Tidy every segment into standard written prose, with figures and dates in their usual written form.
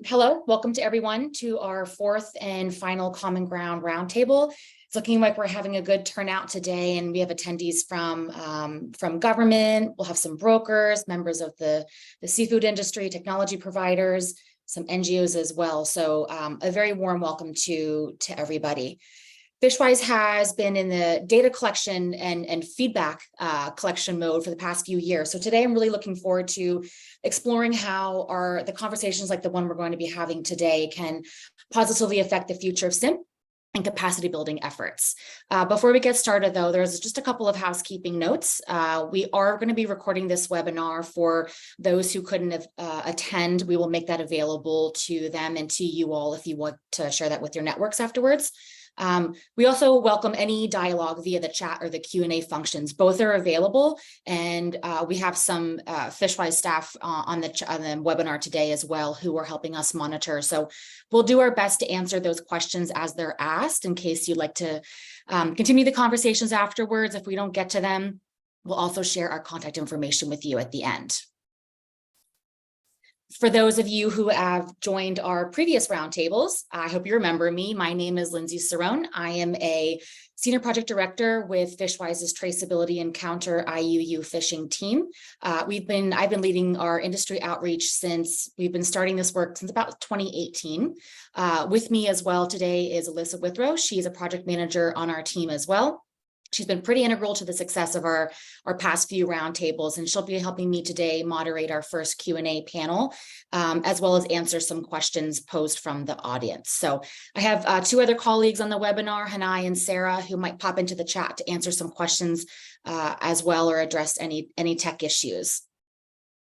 Hello, welcome to everyone to our fourth and final Common Ground Roundtable. It's looking like we're having a good turnout today, and we have attendees from government. We'll have some brokers, members of the seafood industry, technology providers, some NGOs as well. So a very warm welcome to everybody. FishWise has been in the data collection and feedback collection mode for the past few years. So today I'm really looking forward to exploring how the conversations like the one we're going to be having today can positively affect the future of SIMP and capacity building efforts. Before we get started though, there's just a couple of housekeeping notes. We are going to be recording this webinar for those who couldn't attend. We will make that available to them and to you all if you want to share that with your networks afterwards. We also welcome any dialogue via the chat or the Q&A functions. Both are available, and we have some FishWise staff on the webinar today as well who are helping us monitor. So we'll do our best to answer those questions as they're asked in case you'd like to continue the conversations afterwards. If we don't get to them, we'll also share our contact information with you at the end. For those of you who have joined our previous roundtables, I hope you remember me. My name is Lindsay Cerrone. I am a Senior Project Director with FishWise's Traceability and Counter IUU Fishing team. I've been leading our industry outreach since we've been starting this work since about 2018. With me as well today is Alyssa Withrow. She's a project manager on our team as well. She's been pretty integral to the success of our past few roundtables, and she'll be helping me today moderate our first Q&A panel, as well as answer some questions posed from the audience. So I have two other colleagues on the webinar, Hanai and Sarah, who might pop into the chat to answer some questions as well, or address any tech issues.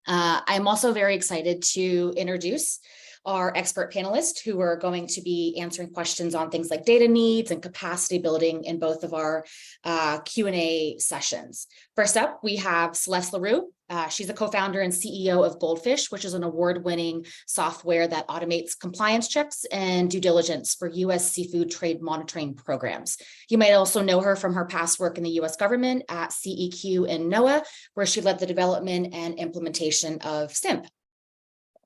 I'm also very excited to introduce our expert panelists who are going to be answering questions on things like data needs and capacity building in both of our Q&A sessions. First up, we have Celeste LaRue. She's the co-founder and CEO of Goldfish, which is an award-winning software that automates compliance checks and due diligence for U.S. seafood trade monitoring programs. You might also know her from her past work in the U.S. government at CEQ and NOAA, where she led the development and implementation of SIMP.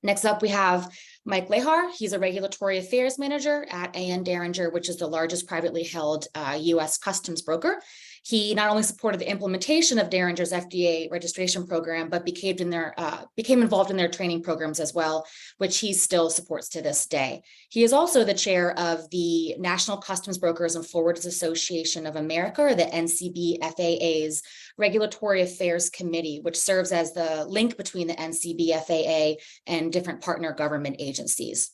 Next up, we have Mike Lehar. He's a regulatory affairs manager at A.N. Derringer, which is the largest privately held U.S. customs broker. He not only supported the implementation of Derringer's FDA registration program, but became involved in their training programs as well, which he still supports to this day. He is also the chair of the National Customs Brokers and Forwarders Association of America, or the NCBFAA's Regulatory Affairs Committee, which serves as the link between the NCBFAA and different partner government agencies.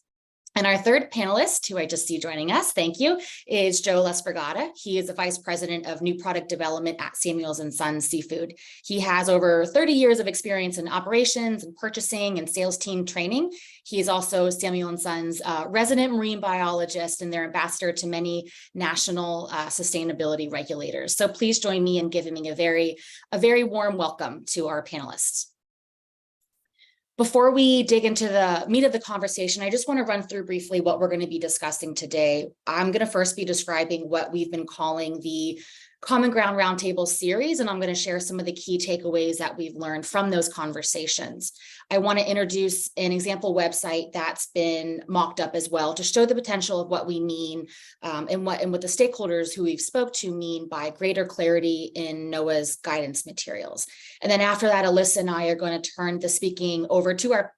And our third panelist, who I just see joining us, thank you, is Joe Lespergata. He is the Vice President of New Product Development at Samuels & Sons Seafood. He has over 30 years of experience in operations and purchasing and sales team training. He is also Samuel & Sons resident marine biologist and their ambassador to many national sustainability regulators. So please join me in giving a very warm welcome to our panelists. Before we dig into the meat of the conversation, I just want to run through briefly what we're going to be discussing today. I'm going to first be describing what we've been calling the Common Ground Roundtable series, and I'm going to share some of the key takeaways that we've learned from those conversations. I want to introduce an example website that's been mocked up as well to show the potential of what we mean and what the stakeholders who we've spoke to mean by greater clarity in NOAA's guidance materials. And then after that, Alyssa and I are going to turn the speaking over to our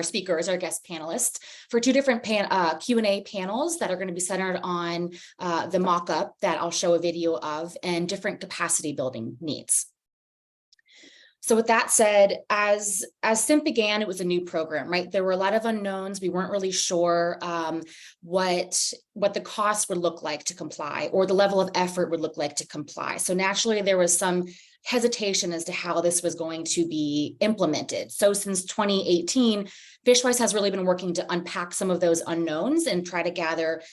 speakers, our guest panelists, for two different Q&A panels that are going to be centered on the mock-up that I'll show a video of and different capacity building needs. So with that said, as SIMP began, it was a new program, right? There were a lot of unknowns. We weren't really sure what the cost would look like to comply, or the level of effort would look like to comply. So naturally, there was some hesitation as to how this was going to be implemented. So since 2018, FishWise has really been working to unpack some of those unknowns and try to gather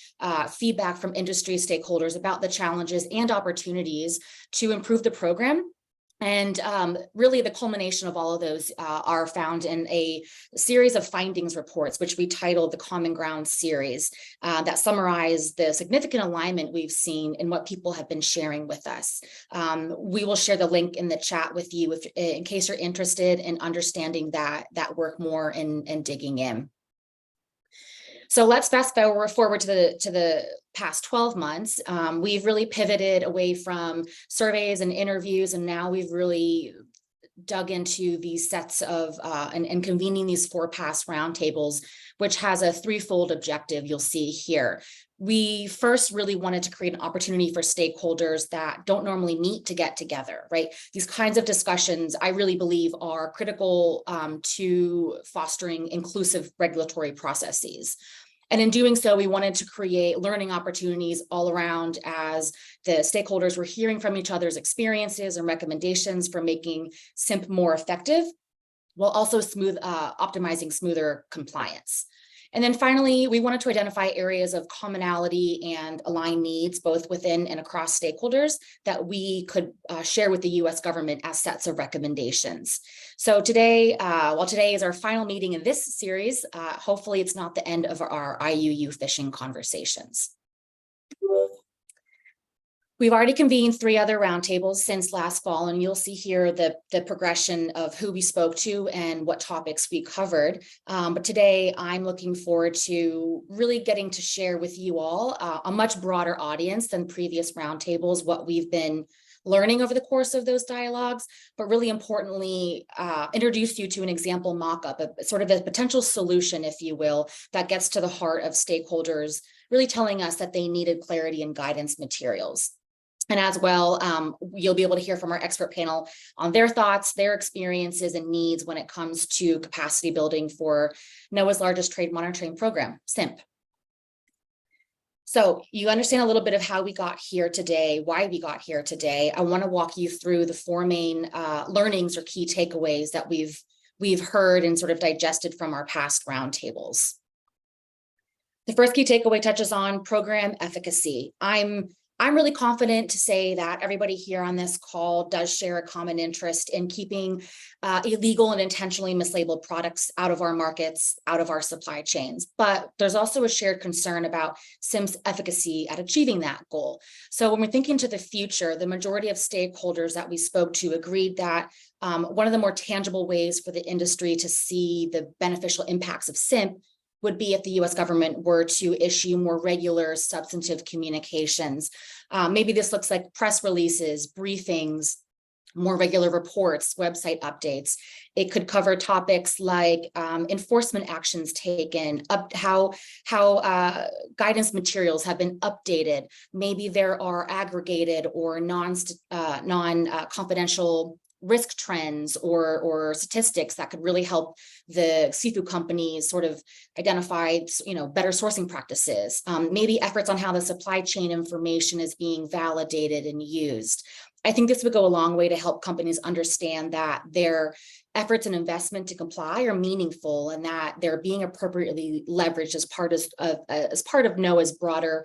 feedback from industry stakeholders about the challenges and opportunities to improve the program. And really the culmination of all of those are found in a series of findings reports, which we titled the Common Ground series, that summarize the significant alignment we've seen in what people have been sharing with us. We will share the link in the chat with you in case you're interested in understanding that work more and digging in. So let's fast forward to the past 12 months. We've really pivoted away from surveys and interviews, and now we've really dug into these sets of and convening these 4 past roundtables, which has a threefold objective you'll see here. We first really wanted to create an opportunity for stakeholders that don't normally meet to get together, right? These kinds of discussions, I really believe, are critical to fostering inclusive regulatory processes. And in doing so, we wanted to create learning opportunities all around as the stakeholders were hearing from each other's experiences and recommendations for making SIMP more effective, while also optimizing smoother compliance. And then finally, we wanted to identify areas of commonality and aligned needs, both within and across stakeholders, that we could share with the US government as sets of recommendations. So today, while today is our final meeting in this series, hopefully it's not the end of our IUU fishing conversations. We've already convened 3 other roundtables since last fall, and you'll see here the progression of who we spoke to and what topics we covered. But today I'm looking forward to really getting to share with you all a much broader audience than previous roundtables, what we've been learning over the course of those dialogues, but really importantly, introduce you to an example mock-up, sort of a potential solution, if you will, that gets to the heart of stakeholders really telling us that they needed clarity and guidance materials. And as well, you'll be able to hear from our expert panel on their thoughts, their experiences and needs when it comes to capacity building for NOAA's largest trade monitoring program, SIMP. So you understand a little bit of how we got here today, why we got here today. I want to walk you through the 4 main learnings or key takeaways that we've heard and sort of digested from our past roundtables. The first key takeaway touches on program efficacy. I'm really confident to say that everybody here on this call does share a common interest in keeping illegal and intentionally mislabeled products out of our markets, out of our supply chains. But there's also a shared concern about SIMP's efficacy at achieving that goal. So when we're thinking to the future, the majority of stakeholders that we spoke to agreed that one of the more tangible ways for the industry to see the beneficial impacts of SIMP would be if the US government were to issue more regular substantive communications. Maybe this looks like press releases, briefings, more regular reports, website updates. It could cover topics like enforcement actions taken, how guidance materials have been updated. Maybe there are aggregated or non-confidential risk trends or statistics that could really help the seafood companies sort of identify, better sourcing practices. Maybe efforts on how the supply chain information is being validated and used. I think this would go a long way to help companies understand that their efforts and investment to comply are meaningful and that they're being appropriately leveraged as part of NOAA's broader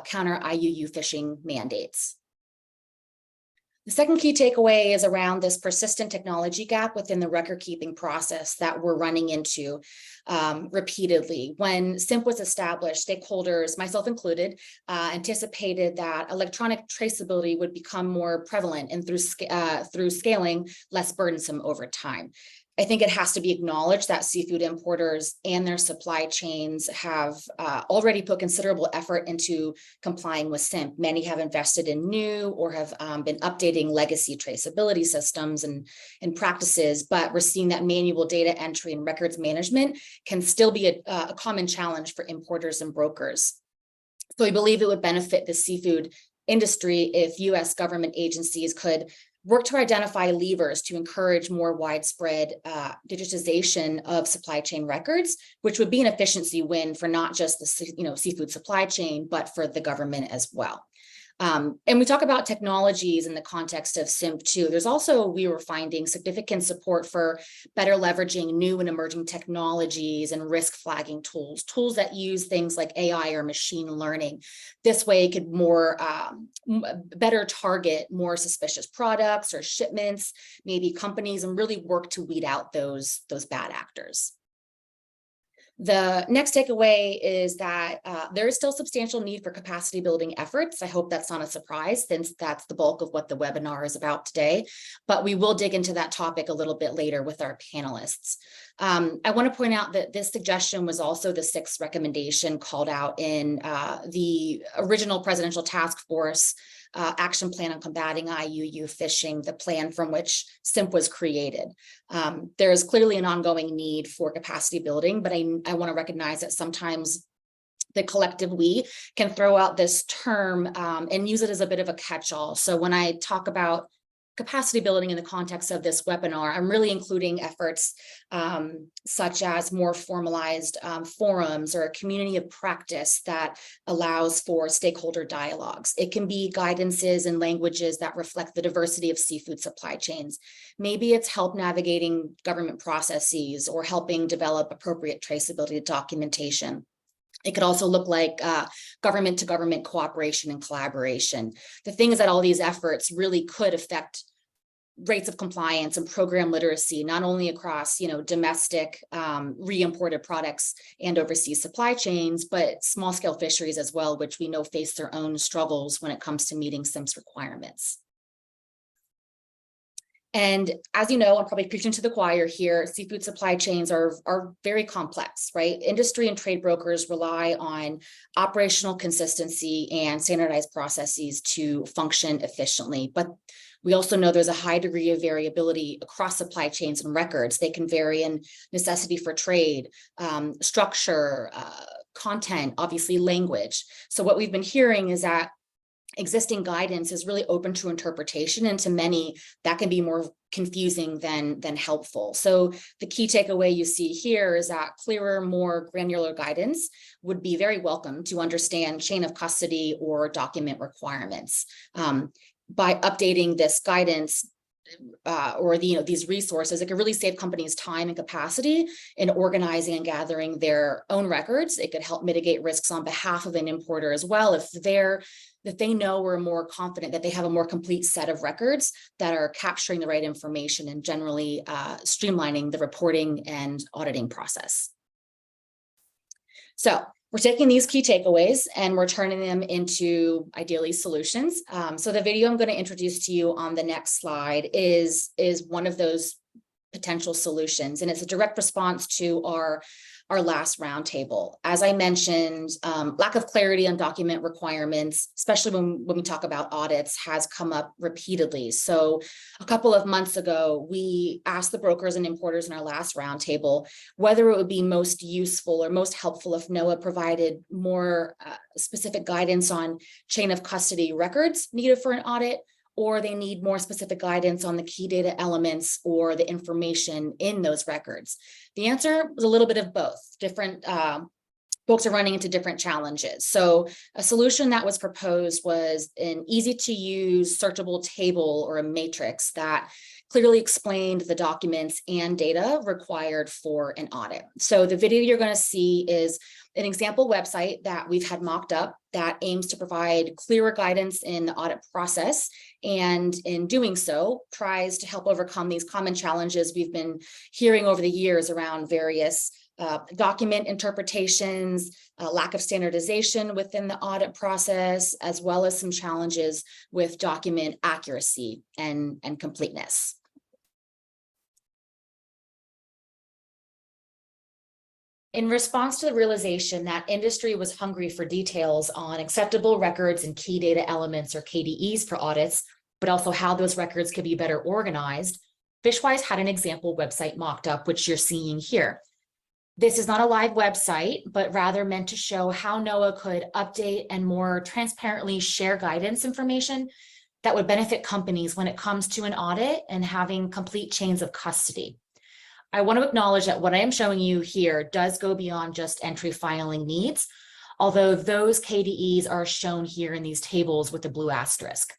counter IUU fishing mandates. The second key takeaway is around this persistent technology gap within the record-keeping process that we're running into repeatedly. When SIMP was established, stakeholders, myself included, anticipated that electronic traceability would become more prevalent and through scaling, less burdensome over time. I think it has to be acknowledged that seafood importers and their supply chains have already put considerable effort into complying with SIMP. Many have invested in new or have been updating legacy traceability systems and practices, but we're seeing that manual data entry and records management can still be a common challenge for importers and brokers. So we believe it would benefit the seafood industry if US government agencies could work to identify levers to encourage more widespread digitization of supply chain records, which would be an efficiency win for not just the seafood supply chain, but for the government as well. And we talk about technologies in the context of SIMP too. There's also, we were finding significant support for better leveraging new and emerging technologies and risk flagging tools that use things like AI or machine learning. This way it could better target more suspicious products or shipments, maybe companies, and really work to weed out those bad actors. The next takeaway is that there is still substantial need for capacity building efforts. I hope that's not a surprise since that's the bulk of what the webinar is about today, but we will dig into that topic a little bit later with our panelists. I want to point out that this suggestion was also the sixth recommendation called out in the original presidential task force action plan on combating IUU fishing, the plan from which SIMP was created. There is clearly an ongoing need for capacity building, but I want to recognize that sometimes the collective we can throw out this term and use it as a bit of a catch-all. So when I talk about capacity building in the context of this webinar, I'm really including efforts such as more formalized forums or a community of practice that allows for stakeholder dialogues. It can be guidances and languages that reflect the diversity of seafood supply chains. Maybe it's help navigating government processes or helping develop appropriate traceability documentation. It could also look like government to government cooperation and collaboration. The thing is that all these efforts really could affect rates of compliance and program literacy, not only across domestic re-imported products and overseas supply chains, but small scale fisheries as well, which we know face their own struggles when it comes to meeting SIMP's requirements. And as you know, I'm probably preaching to the choir here, seafood supply chains are very complex, right? Industry and trade brokers rely on operational consistency and standardized processes to function efficiently. But we also know there's a high degree of variability across supply chains and records. They can vary in necessity for trade, structure, content, obviously language. So what we've been hearing is that existing guidance is really open to interpretation, and to many that can be more confusing than helpful. So the key takeaway you see here is that clearer, more granular guidance would be very welcome to understand chain of custody or document requirements. By updating this guidance or these resources, it can really save companies time and capacity in organizing and gathering their own records. It could help mitigate risks on behalf of an importer as well if they know we're more confident that they have a more complete set of records that are capturing the right information and generally streamlining the reporting and auditing process. So we're taking these key takeaways and we're turning them into ideally solutions. So the video I'm going to introduce to you on the next slide is one of those potential solutions, and it's a direct response to our last roundtable. As I mentioned, lack of clarity on document requirements, especially when we talk about audits, has come up repeatedly. So a couple of months ago, we asked the brokers and importers in our last roundtable whether it would be most useful or most helpful if NOAA provided more specific guidance on chain of custody records needed for an audit, or they need more specific guidance on the key data elements or the information in those records. The answer was a little bit of both. Different folks are running into different challenges. So a solution that was proposed was an easy to use searchable table or a matrix that clearly explained the documents and data required for an audit. So the video you're going to see is an example website that we've had mocked up that aims to provide clearer guidance in the audit process, and in doing so tries to help overcome these common challenges we've been hearing over the years around various document interpretations, lack of standardization within the audit process, as well as some challenges with document accuracy and completeness. In response to the realization that industry was hungry for details on acceptable records and key data elements or KDEs for audits, but also how those records could be better organized, FishWise had an example website mocked up, which you're seeing here. This is not a live website, but rather meant to show how NOAA could update and more transparently share guidance information that would benefit companies when it comes to an audit and having complete chains of custody. I want to acknowledge that what I am showing you here does go beyond just entry filing needs, although those KDEs are shown here in these tables with the blue asterisk.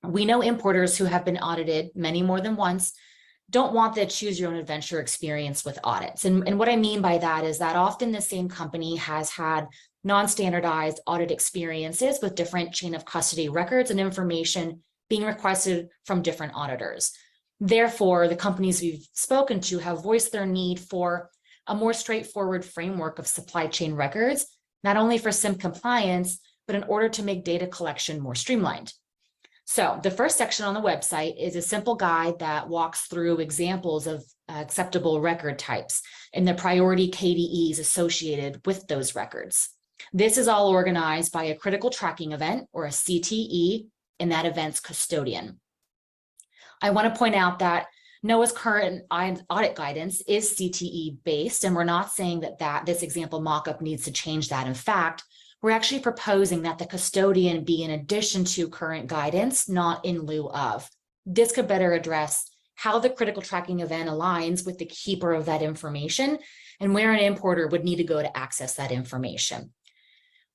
We know importers who have been audited many more than once don't want the choose your own adventure experience with audits. And what I mean by that is that often the same company has had non-standardized audit experiences with different chain of custody records and information being requested from different auditors. Therefore, the companies we've spoken to have voiced their need for a more straightforward framework of supply chain records, not only for SIMP compliance, but in order to make data collection more streamlined. So the first section on the website is a simple guide that walks through examples of acceptable record types and the priority KDEs associated with those records. This is all organized by a critical tracking event, or a CTE, and that event's custodian. I want to point out that NOAA's current audit guidance is CTE based, and we're not saying that this example mockup needs to change that. In fact, we're actually proposing that the custodian be in addition to current guidance, not in lieu of. This could better address how the critical tracking event aligns with the keeper of that information and where an importer would need to go to access that information.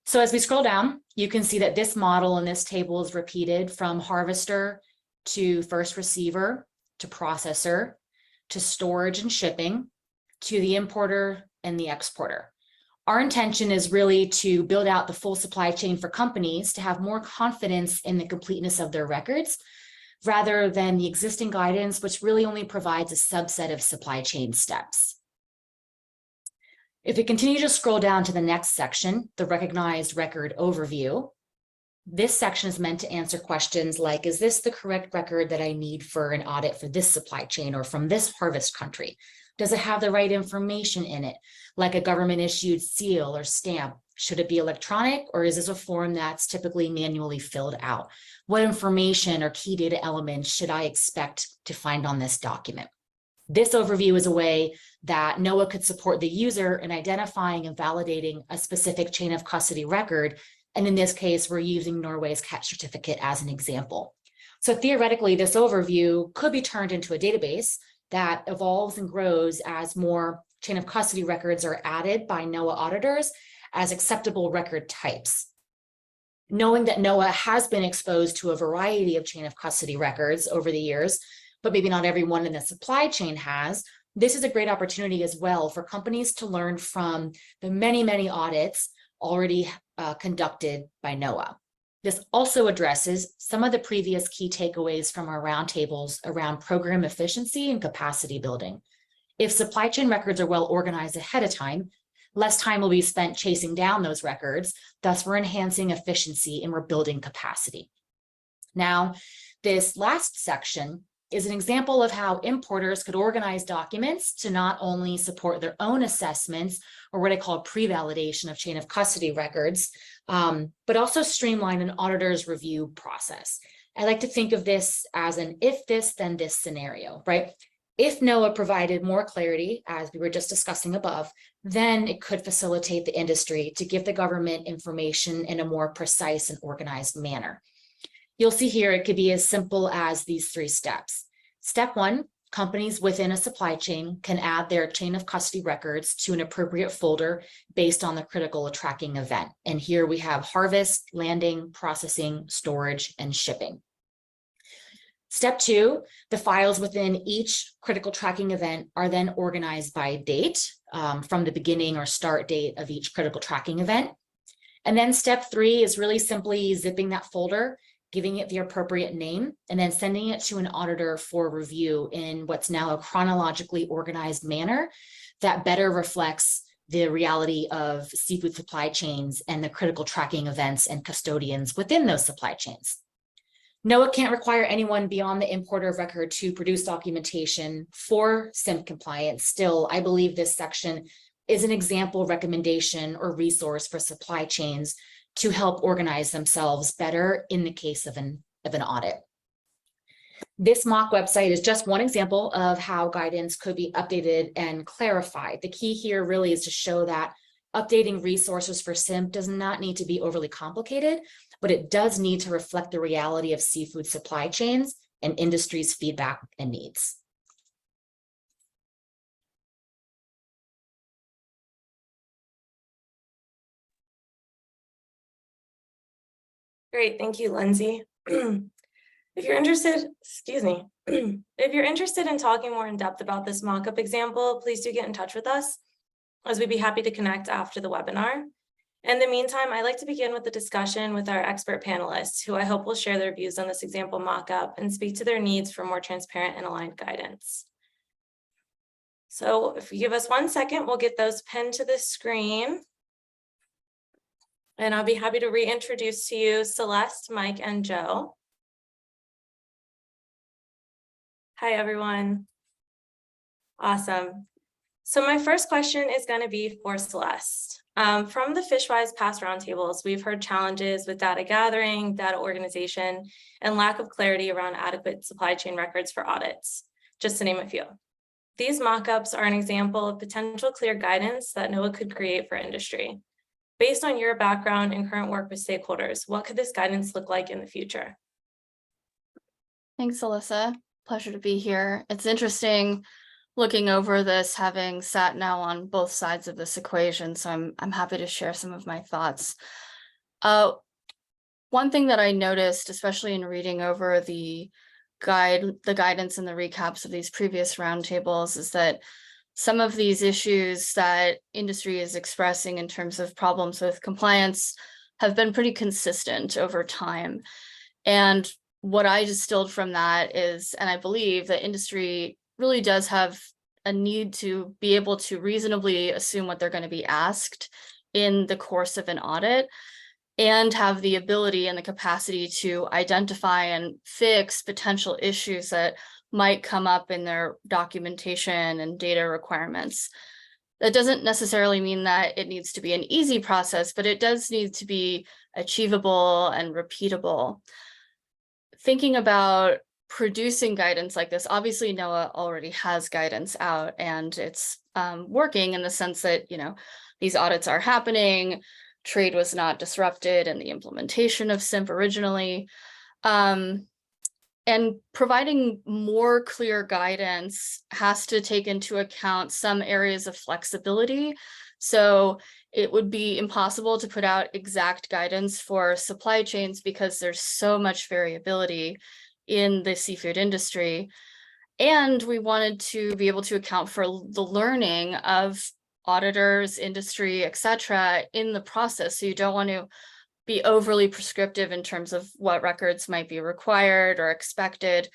So as we scroll down, you can see that this model in this table is repeated from harvester to first receiver to processor to storage and shipping to the importer and the exporter. Our intention is really to build out the full supply chain for companies to have more confidence in the completeness of their records, rather than the existing guidance, which really only provides a subset of supply chain steps. If we continue to scroll down to the next section, the recognized record overview, this section is meant to answer questions like, is this the correct record that I need for an audit for this supply chain or from this harvest country? Does it have the right information in it, like a government issued seal or stamp? Should it be electronic, or is this a form that's typically manually filled out? What information or key data elements should I expect to find on this document? This overview is a way that NOAA could support the user in identifying and validating a specific chain of custody record. And in this case, we're using Norway's CAT certificate as an example. So theoretically, this overview could be turned into a database that evolves and grows as more chain of custody records are added by NOAA auditors as acceptable record types. Knowing that NOAA has been exposed to a variety of chain of custody records over the years, but maybe not everyone in the supply chain has, this is a great opportunity as well for companies to learn from the many, many audits already conducted by NOAA. This also addresses some of the previous key takeaways from our roundtables around program efficiency and capacity building. If supply chain records are well organized ahead of time, less time will be spent chasing down those records. Thus, we're enhancing efficiency and we're building capacity. Now, this last section is an example of how importers could organize documents to not only support their own assessments, or what I call prevalidation of chain of custody records, but also streamline an auditor's review process. I like to think of this as an if this, then this scenario, right? If NOAA provided more clarity, as we were just discussing above, then it could facilitate the industry to give the government information in a more precise and organized manner. You'll see here it could be as simple as these 3 steps. Step 1, companies within a supply chain can add their chain of custody records to an appropriate folder based on the critical tracking event. And here we have harvest, landing, processing, storage, and shipping. Step 2, the files within each critical tracking event are then organized by date from the beginning or start date of each critical tracking event. And then step 3 is really simply zipping that folder, giving it the appropriate name, and then sending it to an auditor for review in what's now a chronologically organized manner that better reflects the reality of seafood supply chains and the critical tracking events and custodians within those supply chains. NOAA can't require anyone beyond the importer of record to produce documentation for SIMP compliance. Still, I believe this section is an example recommendation or resource for supply chains to help organize themselves better in the case of an audit. This mock website is just one example of how guidance could be updated and clarified. The key here really is to show that updating resources for SIMP does not need to be overly complicated, but it does need to reflect the reality of seafood supply chains and industry's feedback and needs. Great, thank you, Lindsay. If you're interested, if you're interested in talking more in depth about this mock-up example, please do get in touch with us, as we'd be happy to connect after the webinar. In the meantime, I'd like to begin with the discussion with our expert panelists, who I hope will share their views on this example mock-up and speak to their needs for more transparent and aligned guidance. So if you give us 1 second, we'll get those pinned to the screen. And I'll be happy to reintroduce to you Celeste, Mike, and Joe. Hi, everyone. Awesome. So my first question is going to be for Celeste. From the FishWise past roundtables, we've heard challenges with data gathering, data organization, and lack of clarity around adequate supply chain records for audits, just to name a few. These mock-ups are an example of potential clear guidance that NOAA could create for industry. Based on your background and current work with stakeholders, what could this guidance look like in the future? Thanks, Alyssa. Pleasure to be here. It's interesting looking over this, having sat now on both sides of this equation, so I'm happy to share some of my thoughts. One thing that I noticed, especially in reading over the guidance and the recaps of these previous roundtables, is that some of these issues that industry is expressing in terms of problems with compliance have been pretty consistent over time. And what I distilled from that is, and I believe that industry really does have a need to be able to reasonably assume what they're going to be asked in the course of an audit, and have the ability and the capacity to identify and fix potential issues that might come up in their documentation and data requirements. That doesn't necessarily mean that it needs to be an easy process, but it does need to be achievable and repeatable. Thinking about producing guidance like this, obviously NOAA already has guidance out, and it's working in the sense that, you know, these audits are happening, trade was not disrupted in the implementation of SIMP originally. And providing more clear guidance has to take into account some areas of flexibility. So it would be impossible to put out exact guidance for supply chains because there's so much variability in the seafood industry. And we wanted to be able to account for the learning of auditors, industry, et cetera, in the process. So you don't want to be overly prescriptive in terms of what records might be required or expected.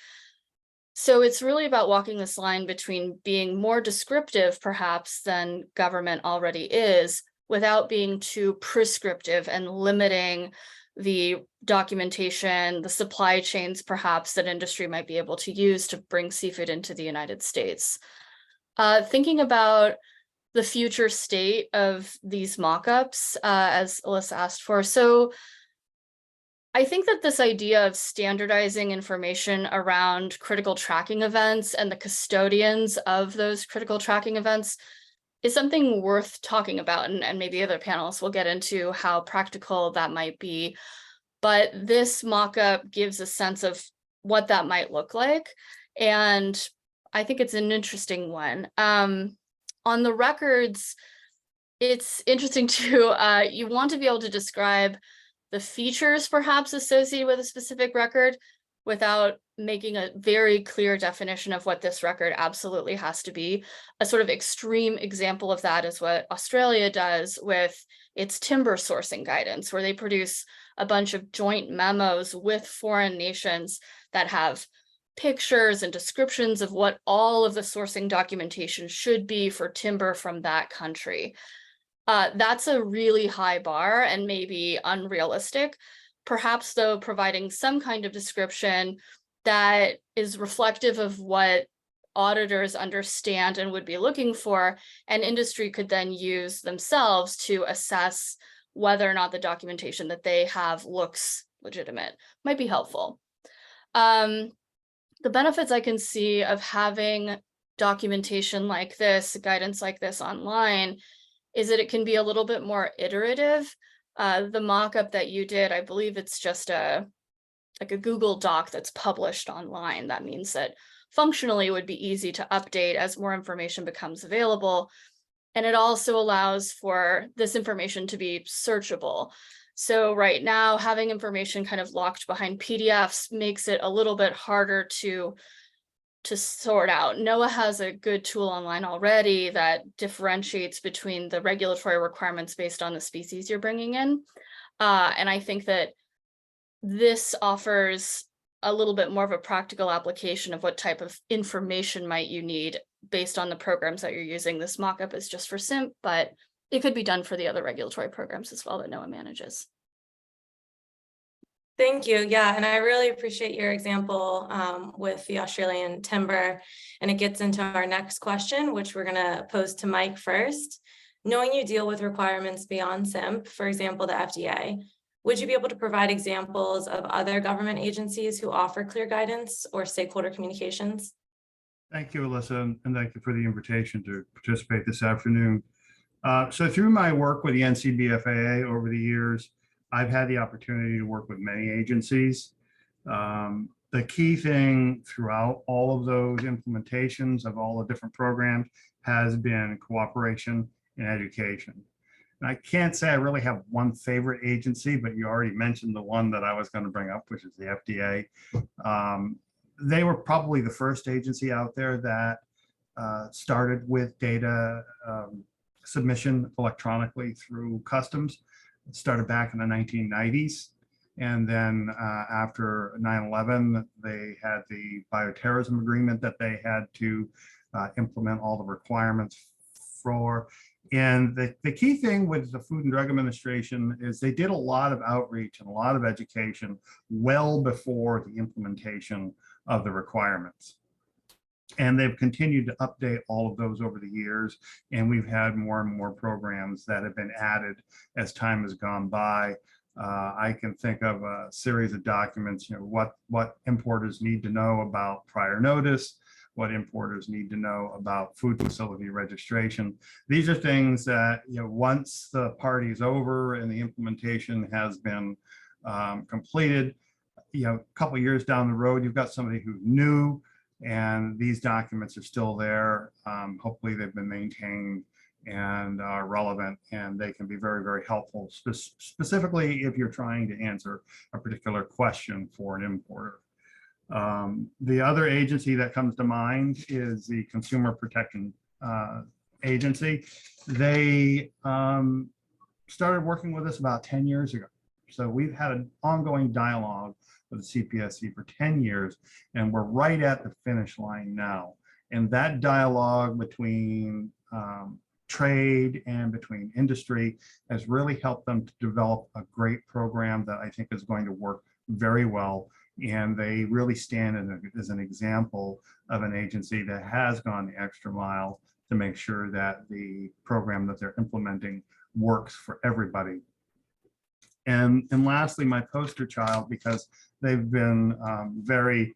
So it's really about walking this line between being more descriptive, perhaps, than government already is, without being too prescriptive and limiting the documentation, the supply chains, perhaps, that industry might be able to use to bring seafood into the United States. Thinking about the future state of these mock-ups, as Alyssa asked for. So I think that this idea of standardizing information around critical tracking events and the custodians of those critical tracking events is something worth talking about, and maybe other panelists will get into how practical that might be. But this mock-up gives a sense of what that might look like, and I think it's an interesting one. On the records, it's interesting to, you want to be able to describe the features perhaps associated with a specific record without making a very clear definition of what this record absolutely has to be. A sort of extreme example of that is what Australia does with its timber sourcing guidance, where they produce a bunch of joint memos with foreign nations that have pictures and descriptions of what all of the sourcing documentation should be for timber from that country. That's a really high bar and maybe unrealistic. Perhaps, though, providing some kind of description that is reflective of what auditors understand and would be looking for, and industry could then use themselves to assess whether or not the documentation that they have looks legitimate, might be helpful. The benefits I can see of having documentation like this, guidance like this online, is that it can be a little bit more iterative. The mock-up that you did, I believe it's just like a Google Doc that's published online. That means that functionally it would be easy to update as more information becomes available. And it also allows for this information to be searchable. So right now, having information kind of locked behind PDFs makes it a little bit harder to sort out. NOAA has a good tool online already that differentiates between the regulatory requirements based on the species you're bringing in. And I think that this offers a little bit more of a practical application of what type of information might you need based on the programs that you're using. This mockup is just for SIMP, but it could be done for the other regulatory programs as well that NOAA manages. Thank you. Yeah, and I really appreciate your example with the Australian timber. And it gets into our next question, which we're going to pose to Mike first. Knowing you deal with requirements beyond SIMP, for example, the FDA, would you be able to provide examples of other government agencies who offer clear guidance or stakeholder communications? Thank you, Alyssa, and thank you for the invitation to participate this afternoon. So through my work with the NCBFAA over the years, I've had the opportunity to work with many agencies. The key thing throughout all of those implementations of all the different programs has been cooperation and education. And I can't say I really have one favorite agency, but you already mentioned the one that I was going to bring up, which is the FDA. They were probably the first agency out there that started with data submission electronically through customs. It started back in the 1990s. And then after 9/11, they had the bioterrorism agreement that they had to implement all the requirements for. And the key thing with the Food and Drug Administration is they did a lot of outreach and a lot of education well before the implementation of the requirements. And they've continued to update all of those over the years. And we've had more and more programs that have been added as time has gone by. I can think of a series of documents, what importers need to know about prior notice, what importers need to know about food facility registration. These are things that, once the party's over and the implementation has been completed, a couple of years down the road, you've got somebody who's new, and these documents are still there. Hopefully they've been maintained and are relevant, and they can be very, very helpful, specifically if you're trying to answer a particular question for an importer. The other agency that comes to mind is the Consumer Protection Agency. They started working with us about 10 years ago. So we've had an ongoing dialogue with the CPSC for 10 years, and we're right at the finish line now. And that dialogue between trade and between industry has really helped them to develop a great program that I think is going to work very well. And they really stand as an example of an agency that has gone the extra mile to make sure that the program that they're implementing works for everybody. And lastly, my poster child, because they've been very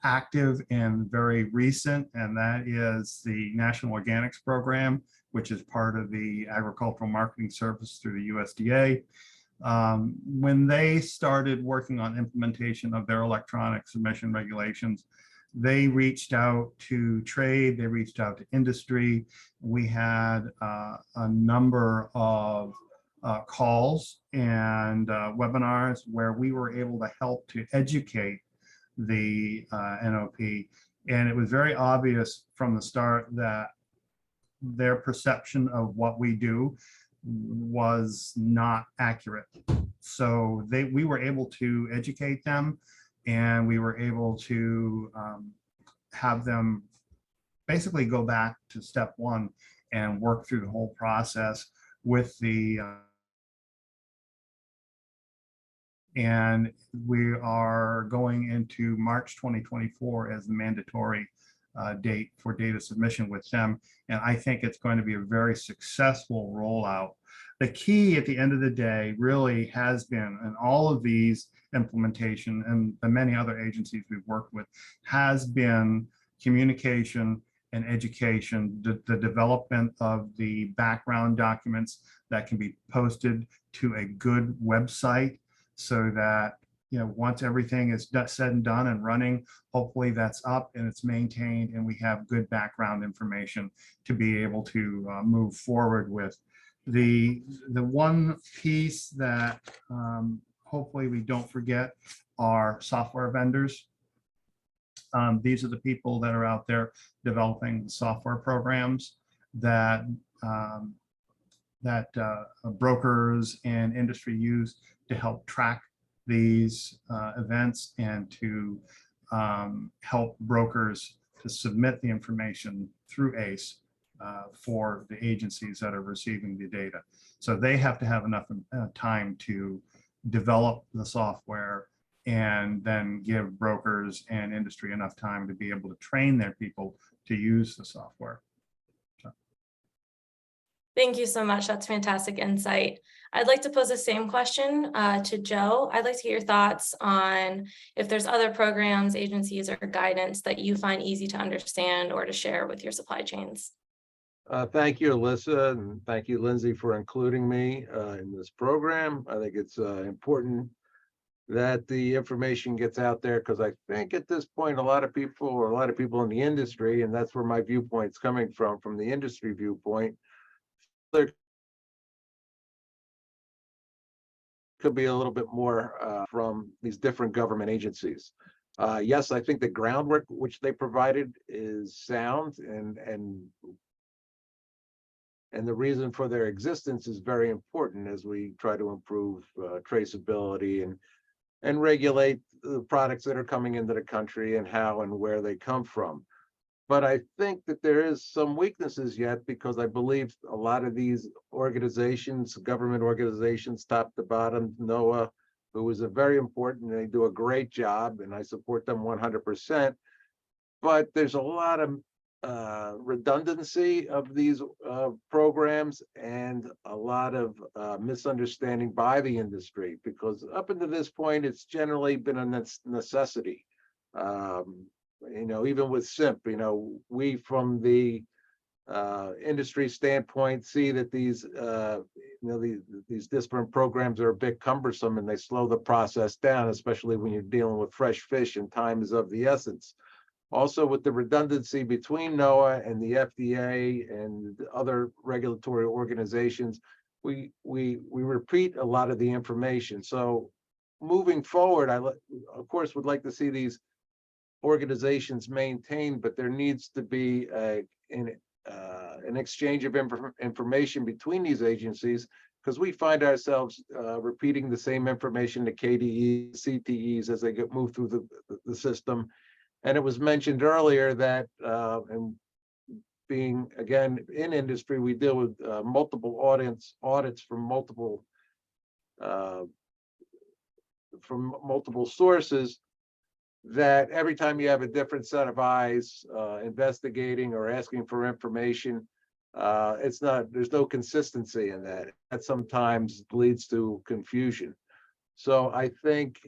active and very recent, and that is the National Organics Program, which is part of the Agricultural Marketing Service through the USDA. When they started working on implementation of their electronic submission regulations, they reached out to trade, they reached out to industry. We had a number of calls and webinars where we were able to help to educate the NOP. And it was very obvious from the start that their perception of what we do was not accurate. So we were able to educate them, and we were able to have them basically go back to step one and work through the whole process with the and we are going into March 2024 as the mandatory date for data submission with them. And I think it's going to be a very successful rollout. The key at the end of the day really has been, in all of these implementation and the many other agencies we've worked with, has been communication and education, the development of the background documents that can be posted to a good website, so that once everything is said and done and running, hopefully that's up and it's maintained, and we have good background information to be able to move forward with. The one piece that hopefully we don't forget are software vendors. These are the people that are out there developing software programs that brokers and industry use to help track these events and to help brokers to submit the information through ACE for the agencies that are receiving the data. So they have to have enough time to develop the software and then give brokers and industry enough time to be able to train their people to use the software. Thank you so much. That's fantastic insight. I'd like to pose the same question to Joe. I'd like to get your thoughts on if there's other programs, agencies, or guidance that you find easy to understand or to share with your supply chains. Thank you, Alyssa, and thank you, Lindsay, for including me in this program. I think it's important that the information gets out there, because I think at this point, a lot of people in the industry, and that's where my viewpoint's coming from the industry viewpoint, there could be a little bit more from these different government agencies. Yes, I think the groundwork which they provided is sound, and the reason for their existence is very important as we try to improve traceability and regulate the products that are coming into the country and how and where they come from. But I think that there is some weaknesses yet, because I believe a lot of these organizations, government organizations, top to bottom, NOAA, who is a very important, they do a great job, and I support them 100%. But there's a lot of redundancy of these programs and a lot of misunderstanding by the industry, because up until this point, it's generally been a necessity. Even with SIMP, we from the industry standpoint see that these disparate programs are a bit cumbersome, and they slow the process down, especially when you're dealing with fresh fish and time is of the essence. Also, with the redundancy between NOAA and the FDA and other regulatory organizations, we repeat a lot of the information. So moving forward, I of course would like to see these organizations maintained, but there needs to be an exchange of information between these agencies, because we find ourselves repeating the same information to KDEs, CTEs as they get moved through the system. And it was mentioned earlier that, and being again in industry, we deal with multiple audits from multiple sources, that every time you have a different set of eyes investigating or asking for information, there's no consistency in that. That sometimes leads to confusion. So I think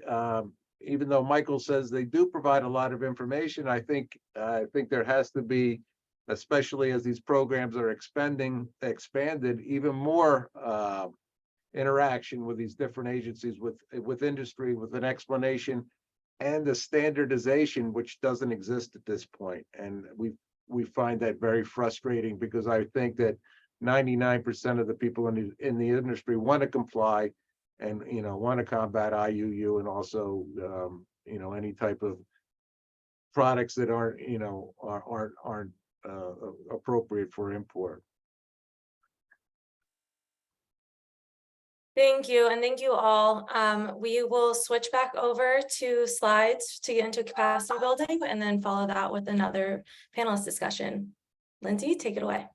even though Michael says they do provide a lot of information, I think there has to be, especially as these programs are expanded, even more interaction with these different agencies, with industry, with an explanation and a standardization which doesn't exist at this point. And we find that very frustrating, because I think that 99% of the people in the industry want to comply and want to combat IUU, and also any type of products that aren't appropriate for import. Thank you, and thank you all. We will switch back over to slides to get into capacity building, and then follow that with another panelist discussion. Lindsay, take it away.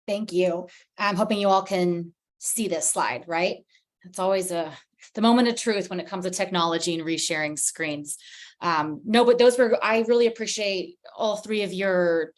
Thank you. I'm hoping you all can see this slide, right? It's always the moment of truth when it comes to technology and resharing screens. No, but I really appreciate all three of your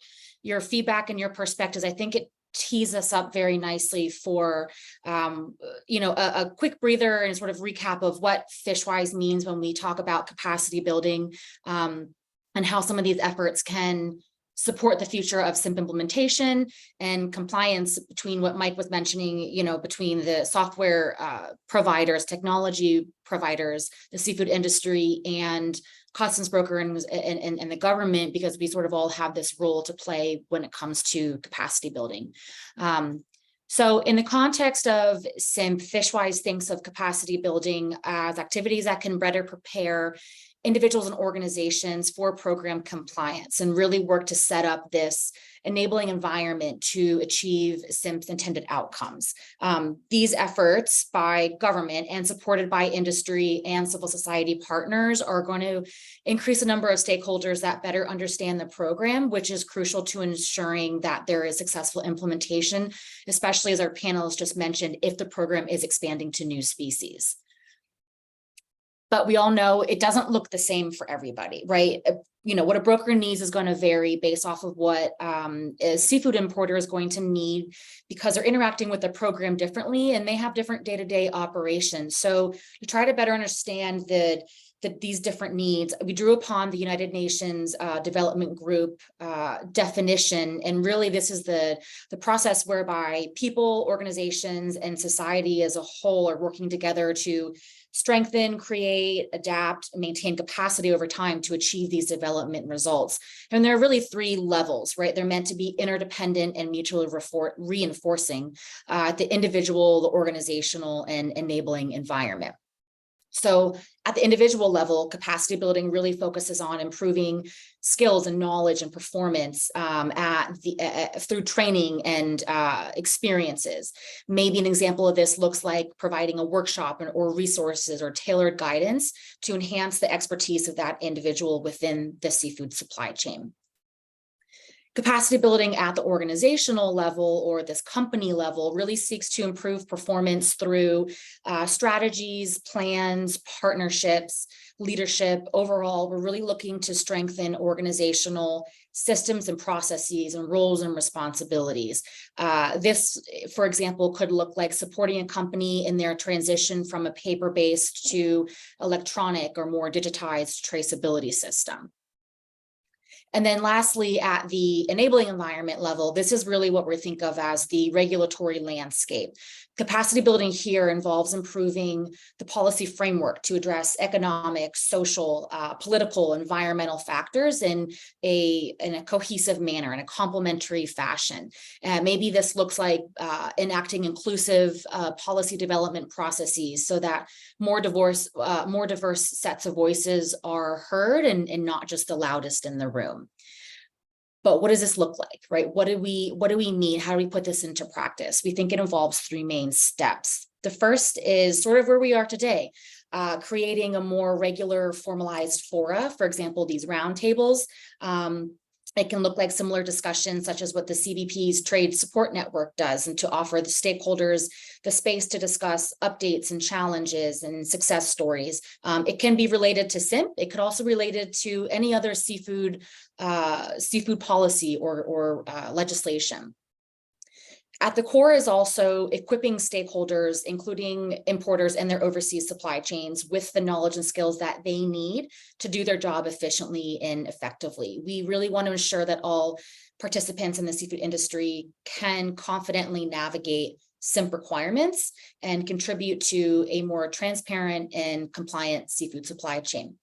feedback and your perspectives. I think it tees us up very nicely for a quick breather and sort of recap of what FishWise means when we talk about capacity building, and how some of these efforts can support the future of SIMP implementation and compliance, between what Mike was mentioning, between the software providers, technology providers, the seafood industry, and customs broker and the government, because we sort of all have this role to play when it comes to capacity building. So in the context of SIMP, FishWise thinks of capacity building as activities that can better prepare individuals and organizations for program compliance, and really work to set up this enabling environment to achieve SIMP's intended outcomes. These efforts by government and supported by industry and civil society partners are going to increase the number of stakeholders that better understand the program, which is crucial to ensuring that there is successful implementation, especially as our panelists just mentioned, if the program is expanding to new species. But we all know it doesn't look the same for everybody, right? You know, what a broker needs is going to vary based off of what a seafood importer is going to need, because they're interacting with the program differently and they have different day-to-day operations. So to try to better understand these different needs, we drew upon the United Nations Development Group definition, and really this is the process whereby people, organizations, and society as a whole are working together to strengthen, create, adapt, and maintain capacity over time to achieve these development results. And there are really three levels, right? They're meant to be interdependent and mutually reinforcing at the individual, the organizational, and enabling environment. So at the individual level, capacity building really focuses on improving skills and knowledge and performance through training and experiences. Maybe an example of this looks like providing a workshop or resources or tailored guidance to enhance the expertise of that individual within the seafood supply chain. Capacity building at the organizational level or this company level really seeks to improve performance through strategies, plans, partnerships, leadership. Overall, we're really looking to strengthen organizational systems and processes and roles and responsibilities. This, for example, could look like supporting a company in their transition from a paper-based to electronic or more digitized traceability system. And then lastly, at the enabling environment level, this is really what we think of as the regulatory landscape. Capacity building here involves improving the policy framework to address economic, social, political, environmental factors in a cohesive manner, in a complementary fashion. Maybe this looks like enacting inclusive policy development processes so that more diverse sets of voices are heard and not just the loudest in the room. But what does this look like, right? What do we need? How do we put this into practice? We think it involves three main steps. The first is sort of where we are today, creating a more regular formalized fora, for example, these roundtables. It can look like similar discussions such as what the CBP's Trade Support Network does, and to offer the stakeholders the space to discuss updates and challenges and success stories. It can be related to SIMP. It could also be related to any other seafood policy or legislation. At the core is also equipping stakeholders, including importers and their overseas supply chains, with the knowledge and skills that they need to do their job efficiently and effectively. We really want to ensure that all participants in the seafood industry can confidently navigate SIMP requirements and contribute to a more transparent and compliant seafood supply chain.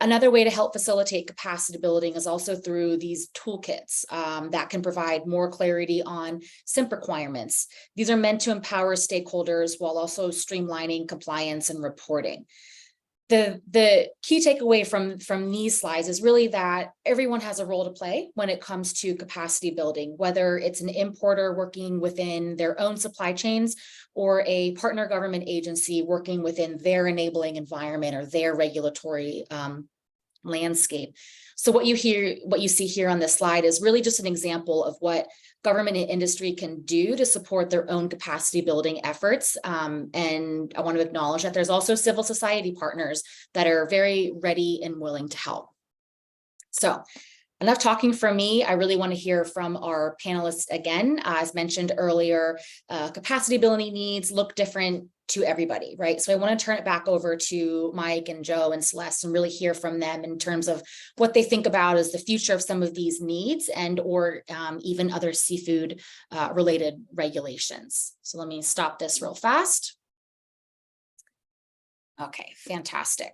Another way to help facilitate capacity building is also through these toolkits that can provide more clarity on SIMP requirements. These are meant to empower stakeholders while also streamlining compliance and reporting. The key takeaway from these slides is really that everyone has a role to play when it comes to capacity building, whether it's an importer working within their own supply chains or a partner government agency working within their enabling environment or their regulatory landscape. So what you see here on this slide is really just an example of what government and industry can do to support their own capacity building efforts. And I want to acknowledge that there's also civil society partners that are very ready and willing to help. So enough talking from me. I really want to hear from our panelists again. As mentioned earlier, capacity building needs look different to everybody, right? So I want to turn it back over to Mike and Joe and Celeste and really hear from them in terms of what they think about as the future of some of these needs and or even other seafood related regulations. So let me stop this real fast. Okay, fantastic.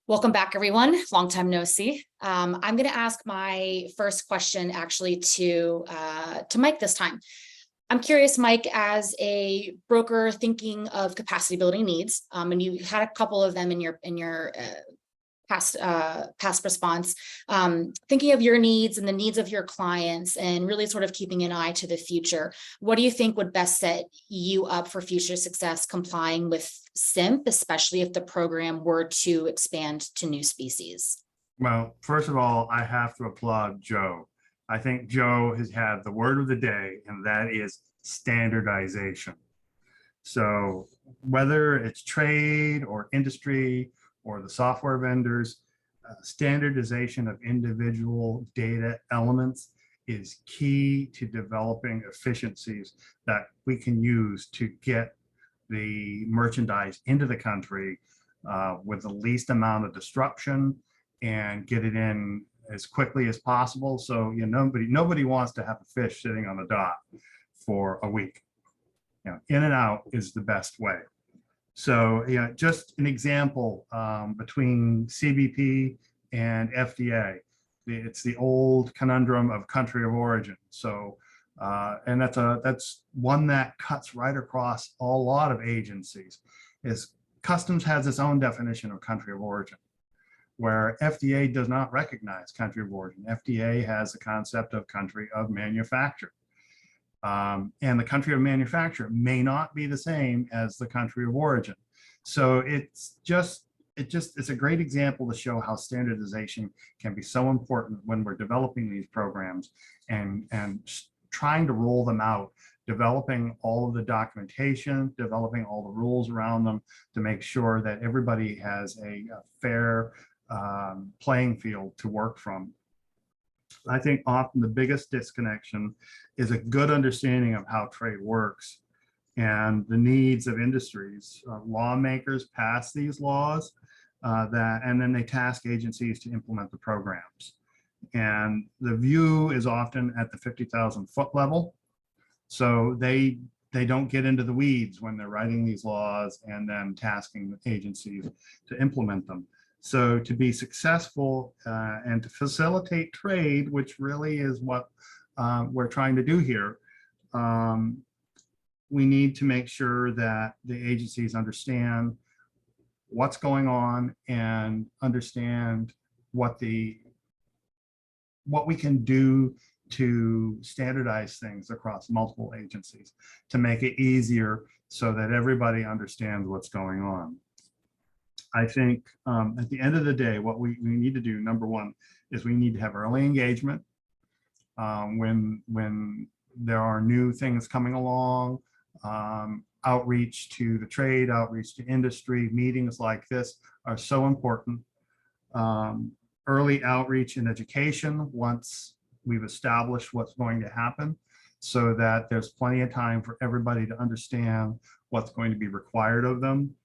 Welcome back, everyone. Long time no see. I'm going to ask my first question actually to Mike this time. I'm curious, Mike, as a broker thinking of capacity building needs, and you had a couple of them in your past response, thinking of your needs and the needs of your clients and really sort of keeping an eye to the future. What do you think would best set you up for future success complying with SIMP, especially if the program were to expand to new species? Well, first of all, I have to applaud Joe. I think Joe has had the word of the day, and that is standardization. So whether it's trade or industry or the software vendors, standardization of individual data elements is key to developing efficiencies that we can use to get the merchandise into the country with the least amount of disruption and get it in as quickly as possible. So nobody wants to have a fish sitting on the dock for a week. In and out is the best way. So just an example between CBP and FDA. It's the old conundrum of country of origin. So and that's one that cuts right across a lot of agencies. Is Customs has its own definition of country of origin, where FDA does not recognize country of origin. FDA has the concept of country of manufacture. And the country of manufacture may not be the same as the country of origin. So it's a great example to show how standardization can be so important when we're developing these programs and trying to roll them out, developing all of the documentation, developing all the rules around them to make sure that everybody has a fair playing field to work from. I think often the biggest disconnection is a good understanding of how trade works and the needs of industries. Lawmakers pass these laws and then they task agencies to implement the programs. And the view is often at the 50,000 foot level. So they don't get into the weeds when they're writing these laws and then tasking agencies to implement them. So to be successful and to facilitate trade, which really is what we're trying to do here, we need to make sure that the agencies understand what's going on and understand what we can do to standardize things across multiple agencies to make it easier so that everybody understands what's going on. I think at the end of the day, what we need to do, number one, is we need to have early engagement when there are new things coming along, outreach to the trade, outreach to industry. Meetings like this are so important. Early outreach and education once we've established what's going to happen, so that there's plenty of time for everybody to understand what's going to be required of them.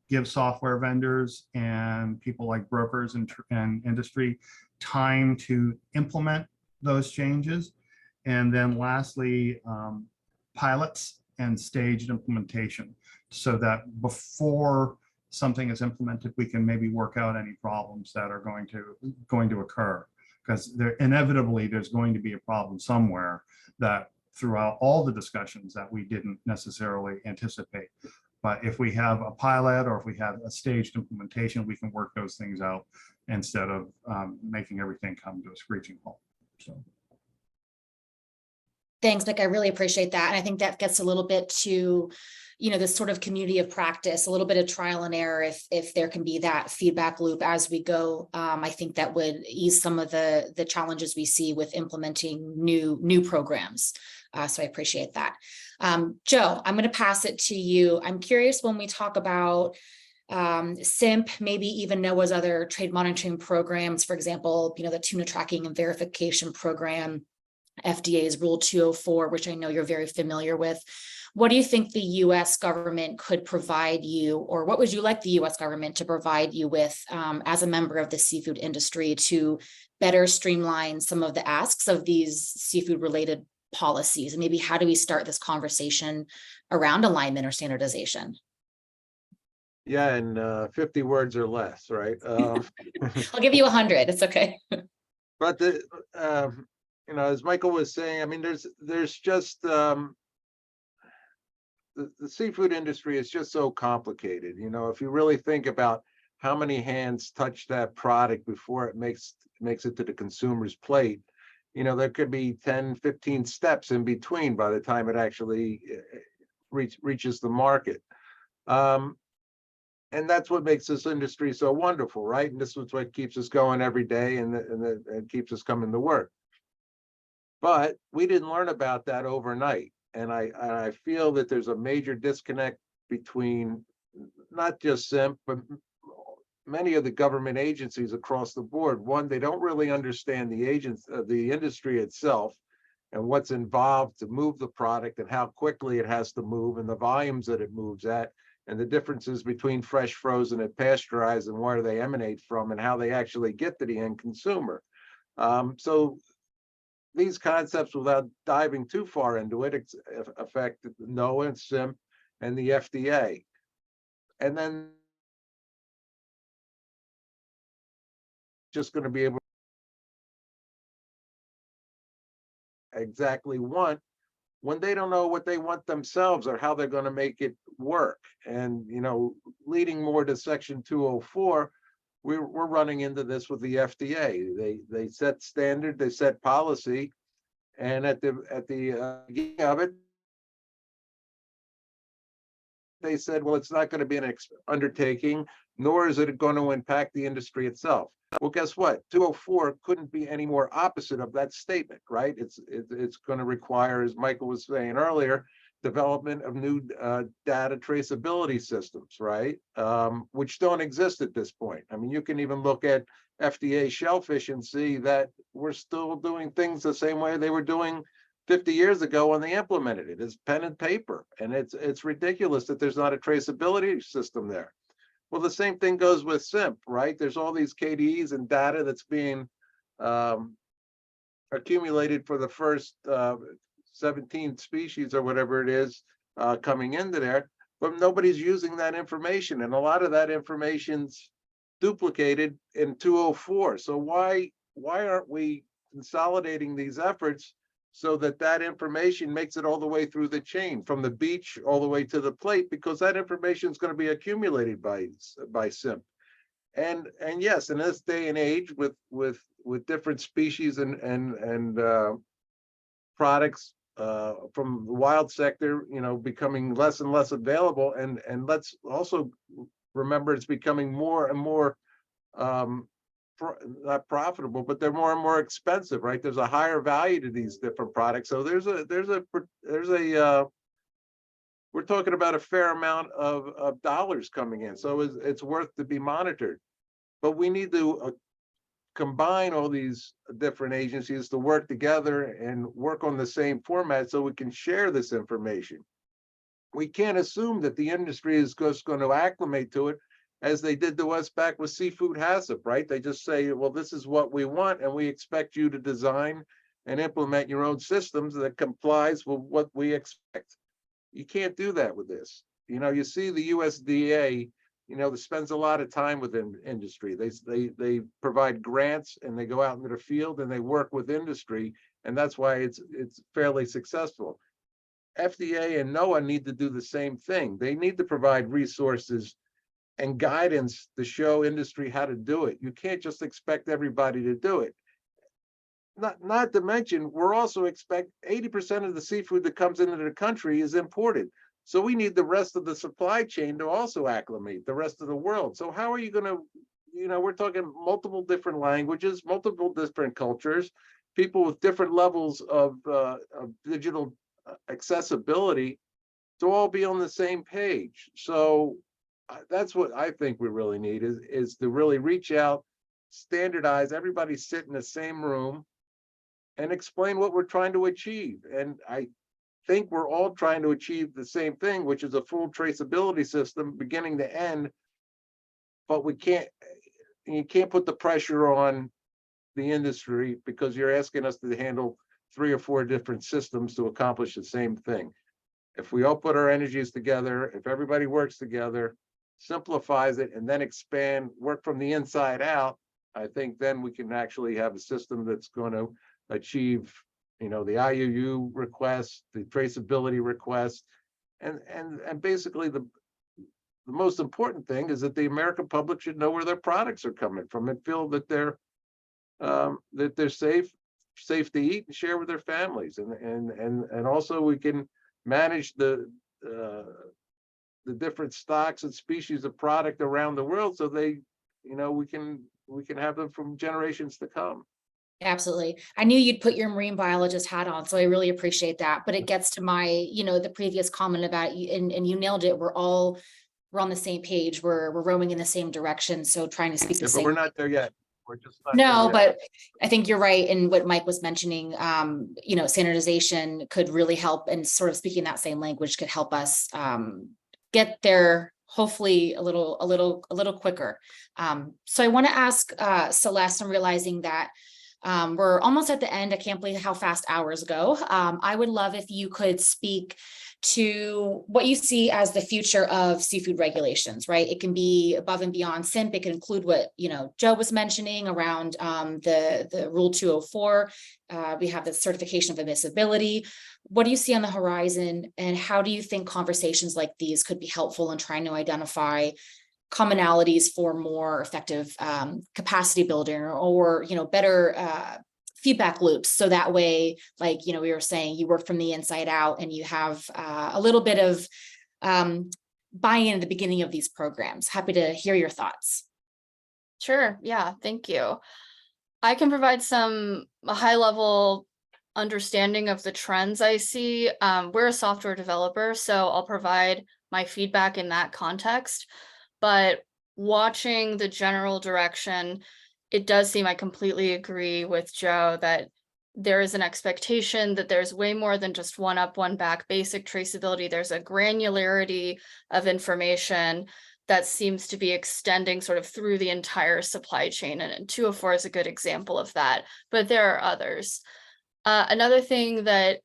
Give software vendors and people like brokers and industry time to implement those changes. And then lastly, pilots and staged implementation, so that before something is implemented, we can maybe work out any problems that are going to occur. Because inevitably there's going to be a problem somewhere that throughout all the discussions that we didn't necessarily anticipate. But if we have a pilot or if we have a staged implementation, we can work those things out instead of making everything come to a screeching halt. So. Thanks, Nick. I really appreciate that. And I think that gets a little bit to, this sort of community of practice, a little bit of trial and error. If there can be that feedback loop as we go, I think that would ease some of the challenges we see with implementing new programs. So I appreciate that. Joe, I'm going to pass it to you. I'm curious, when we talk about SIMP, maybe even NOAA's other trade monitoring programs, for example, the tuna tracking and verification program, FDA's Rule 204, which I know you're very familiar with. What do you think the U.S. government could provide you, or what would you like the U.S. government to provide you with as a member of the seafood industry to better streamline some of the asks of these seafood related policies? And maybe how do we start this conversation around alignment or standardization? Yeah, and 50 words or less, right? I'll give you 100. It's okay. But as Michael was saying, I mean, there's just the seafood industry is just so complicated. If you really think about how many hands touch that product before it makes it to the consumer's plate. You know, there could be 10, 15 steps in between by the time it actually reaches the market. And that's what makes this industry so wonderful, right? And this is what keeps us going every day and keeps us coming to work. But we didn't learn about that overnight. And I feel that there's a major disconnect between not just SIMP, but many of the government agencies across the board. One, they don't really understand the industry itself and what's involved to move the product and how quickly it has to move and the volumes that it moves at, and the differences between fresh, frozen, and pasteurized and where they emanate from and how they actually get to the end consumer. So these concepts, without diving too far into it, affect NOAA, SIMP, and the FDA. And then just going to be able to exactly want when they don't know what they want themselves or how they're going to make it work. And, you know, leading more to Section 204, we're running into this with the FDA. They set standard, they set policy, and at the beginning of it, they said, well, it's not going to be an undertaking, nor is it going to impact the industry itself. Well, guess what? 204 couldn't be any more opposite of that statement, right? It's going to require, as Michael was saying earlier, development of new data traceability systems, right? Which don't exist at this point. I mean, you can even look at FDA shellfish and see that we're still doing things the same way they were doing 50 years ago when they implemented it. It's pen and paper, and it's ridiculous that there's not a traceability system there. Well, the same thing goes with SIMP, right? There's all these KDEs and data that's being accumulated for the first 17 species or whatever it is coming into there, but nobody's using that information. And a lot of that information's duplicated in 204. So why aren't we consolidating these efforts so that that information makes it all the way through the chain, from the beach all the way to the plate, because that information is going to be accumulated by SIMP. And yes, in this day and age, with different species and products from the wild sector, you know, becoming less and less available, and let's also remember it's becoming more and more not profitable, but they're more and more expensive, right? There's a higher value to these different products. So we're talking about a fair amount of dollars coming in. So it's worth to be monitored. But we need to combine all these different agencies to work together and work on the same format so we can share this information. We can't assume that the industry is just going to acclimate to it as they did to us back with seafood HACCP, right? They just say, well, this is what we want, and we expect you to design and implement your own systems that complies with what we expect. You can't do that with this. You know, you see the USDA, you know, that spends a lot of time within industry. They provide grants and they go out into the field and they work with industry, and that's why it's fairly successful. FDA and NOAA need to do the same thing. They need to provide resources and guidance to show industry how to do it. You can't just expect everybody to do it. Not to mention, we're also expect 80% of the seafood that comes into the country is imported. So we need the rest of the supply chain to also acclimate, the rest of the world. So how are you going to, you know, we're talking multiple different languages, multiple different cultures, people with different levels of digital accessibility to all be on the same page. So that's what I think we really need is to really reach out, standardize, everybody sit in the same room and explain what we're trying to achieve. And I think we're all trying to achieve the same thing, which is a full traceability system beginning to end. But you can't put the pressure on the industry because you're asking us to handle 3 or 4 different systems to accomplish the same thing. If we all put our energies together, if everybody works together, simplifies it, and then expand, work from the inside out, I think then we can actually have a system that's going to achieve, you know, the IUU request, the traceability request, and basically the most important thing is that the American public should know where their products are coming from and feel that they're safe to eat and share with their families, and also we can manage the different stocks and species of product around the world, so they, we can have them from generations to come. Absolutely. I knew you'd put your marine biologist hat on, so I really appreciate that. But it gets to my, the previous comment about you, and you nailed it. We're on the same page. We're rowing in the same direction. So trying to speak the Yeah, but same. we're not there yet. We're just not No, there yet. but I think you're right. And what Mike was mentioning, standardization could really help, and sort of speaking that same language could help us get there, hopefully a little quicker. So I want to ask Celeste, I'm realizing that we're almost at the end. I can't believe how fast hours go. I would love if you could speak to what you see as the future of seafood regulations, right? It can be above and beyond SIMP. It can include what, Joe was mentioning around the Rule 204. We have the certification of admissibility. What do you see on the horizon, and how do you think conversations like these could be helpful in trying to identify commonalities for more effective capacity building, or better feedback loops, so that way, like we were saying, you work from the inside out and you have a little bit of buy-in at the beginning of these programs. Happy to hear your thoughts. Sure. Yeah, thank you. I can provide a high-level understanding of the trends I see. We're a software developer, so I'll provide my feedback in that context. But watching the general direction, it does seem, I completely agree with Joe, that there is an expectation that there's way more than just one up, one back basic traceability. There's a granularity of information that seems to be extending sort of through the entire supply chain. And 204 is a good example of that, but there are others. Another thing that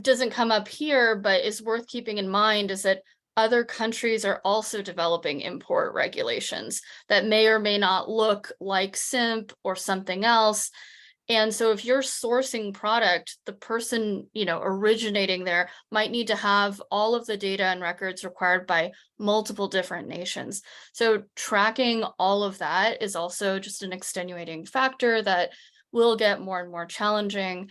doesn't come up here, but is worth keeping in mind, is that other countries are also developing import regulations that may or may not look like SIMP or something else. And so if you're sourcing product, the person, originating there might need to have all of the data and records required by multiple different nations. So tracking all of that is also just an extenuating factor that will get more and more challenging.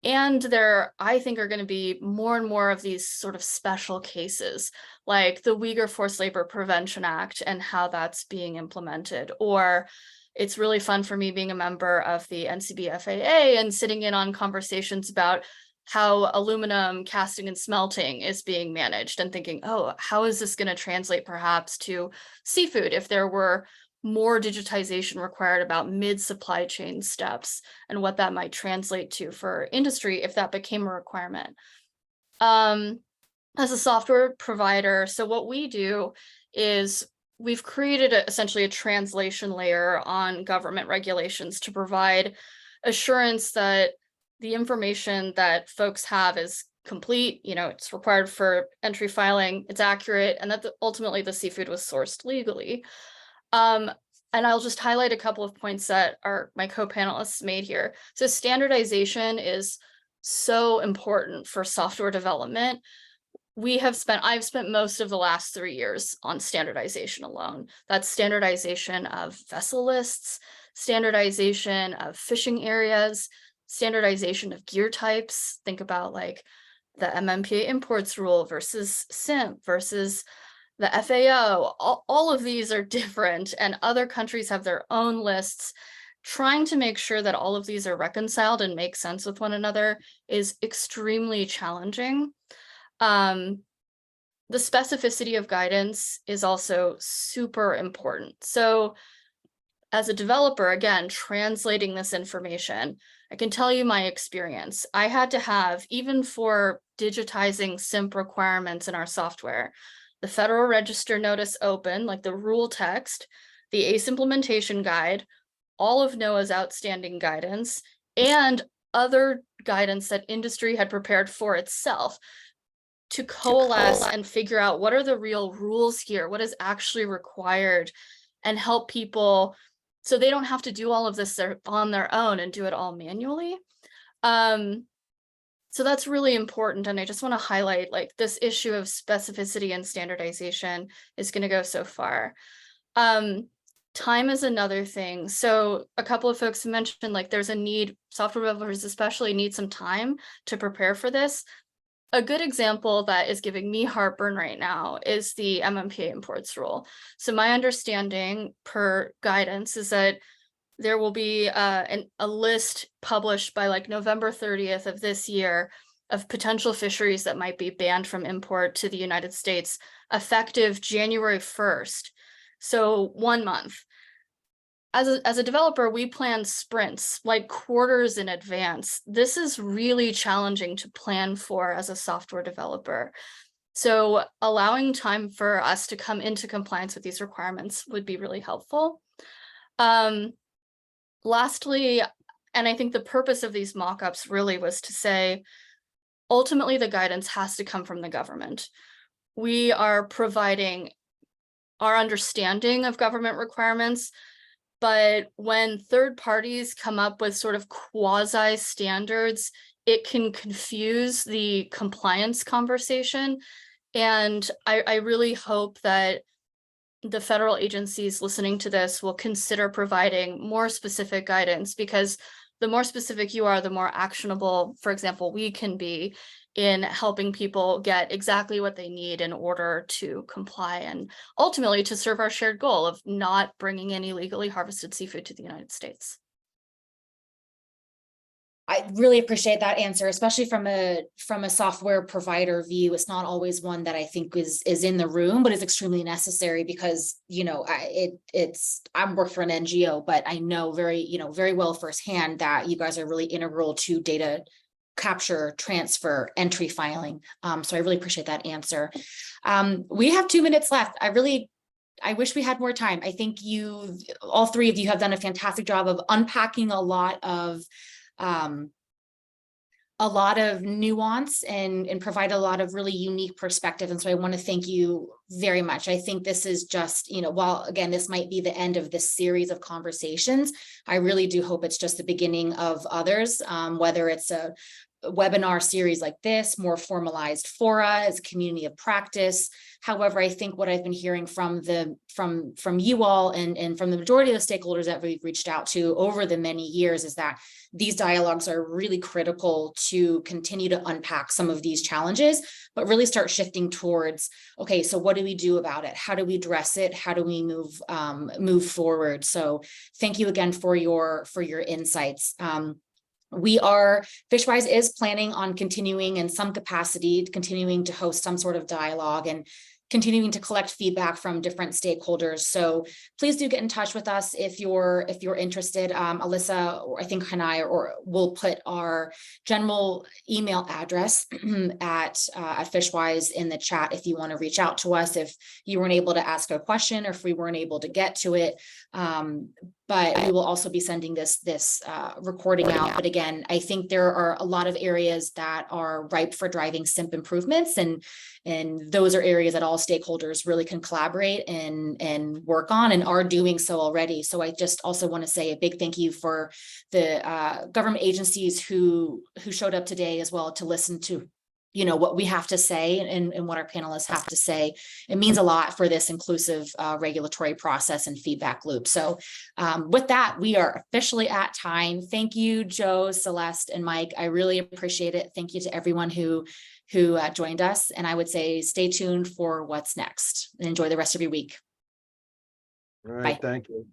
And there, I think, are going to be more and more of these sort of special cases, like the Uyghur Forced Labor Prevention Act and how that's being implemented. Or it's really fun for me being a member of the NCB-FAA and sitting in on conversations about how aluminum casting and smelting is being managed, and thinking, oh, how is this going to translate perhaps to seafood if there were more digitization required about mid-supply chain steps, and what that might translate to for industry if that became a requirement. As a software provider, so what we do is we've created essentially a translation layer on government regulations to provide assurance that the information that folks have is complete, it's required for entry filing, it's accurate, and that ultimately the seafood was sourced legally. And I'll just highlight a couple of points that my co-panelists made here. So standardization is so important for software development. I've spent most of the last 3 years on standardization alone. That's standardization of vessel lists, standardization of fishing areas, standardization of gear types. Think about like the MMPA imports rule versus SIMP versus the FAO. All of these are different, and other countries have their own lists. Trying to make sure that all of these are reconciled and make sense with one another is extremely challenging. The specificity of guidance is also super important. So as a developer, again, translating this information, I can tell you my experience. I had to have, even for digitizing SIMP requirements in our software, the Federal Register notice open, like the rule text, the ACE implementation guide, all of NOAA's outstanding guidance, and other guidance that industry had prepared for itself to coalesce and figure out what are the real rules here, what is actually required, and help people so they don't have to do all of this on their own and do it all manually. So that's really important. And I just want to highlight like this issue of specificity and standardization is going to go so far. Time is another thing. So a couple of folks mentioned like there's a need, software developers especially need some time to prepare for this. A good example that is giving me heartburn right now is the MMPA imports rule. So my understanding per guidance is that there will be a list published by like November 30th of this year of potential fisheries that might be banned from import to the United States effective January 1st. So 1 month. As a developer, we plan sprints like quarters in advance. This is really challenging to plan for as a software developer. So allowing time for us to come into compliance with these requirements would be really helpful. Lastly, and I think the purpose of these mock-ups really was to say, ultimately the guidance has to come from the government. We are providing our understanding of government requirements, but when third parties come up with sort of quasi standards, it can confuse the compliance conversation. And I really hope that the federal agencies listening to this will consider providing more specific guidance, because the more specific you are, the more actionable, for example, we can be in helping people get exactly what they need in order to comply and ultimately to serve our shared goal of not bringing any illegally harvested seafood to the United States. I really appreciate that answer, especially from a software provider view. It's not always one that I think is in the room, but is extremely necessary because, you know, I'm working for an NGO, but I know very well firsthand that you guys are really integral to data capture, transfer, entry filing. So I really appreciate that answer. We have 2 minutes left. I wish we had more time. I think all three of you have done a fantastic job of unpacking a lot of nuance and provide a lot of really unique perspective. And so I want to thank you very much. I think this is just, while again, this might be the end of this series of conversations, I really do hope it's just the beginning of others, whether it's a webinar series like this, more formalized fora as a community of practice. However, I think what I've been hearing from you all and from the majority of the stakeholders that we've reached out to over the many years is that these dialogues are really critical to continue to unpack some of these challenges, but really start shifting towards, okay, so what do we do about it? How do we address it? How do we move forward? So thank you again for your insights. FishWise is planning on continuing in some capacity, continuing to host some sort of dialogue and continuing to collect feedback from different stakeholders. So please do get in touch with us if you're interested. Alyssa, or I think Hanai, or we'll put our general email address at FishWise in the chat if you want to reach out to us, if you weren't able to ask a question or if we weren't able to get to it. But we will also be sending this recording out. But again, I think there are a lot of areas that are ripe for driving SIMP improvements, and those are areas that all stakeholders really can collaborate and work on and are doing so already. So I just also want to say a big thank you for the government agencies who showed up today as well to listen to what we have to say and what our panelists have to say. It means a lot for this inclusive regulatory process and feedback loop. So with that, we are officially at time. Thank you, Joe, Celeste, and Mike. I really appreciate it. Thank you to everyone who joined us. And I would say stay tuned for what's next and enjoy the rest of your week. All right, Bye. thank you.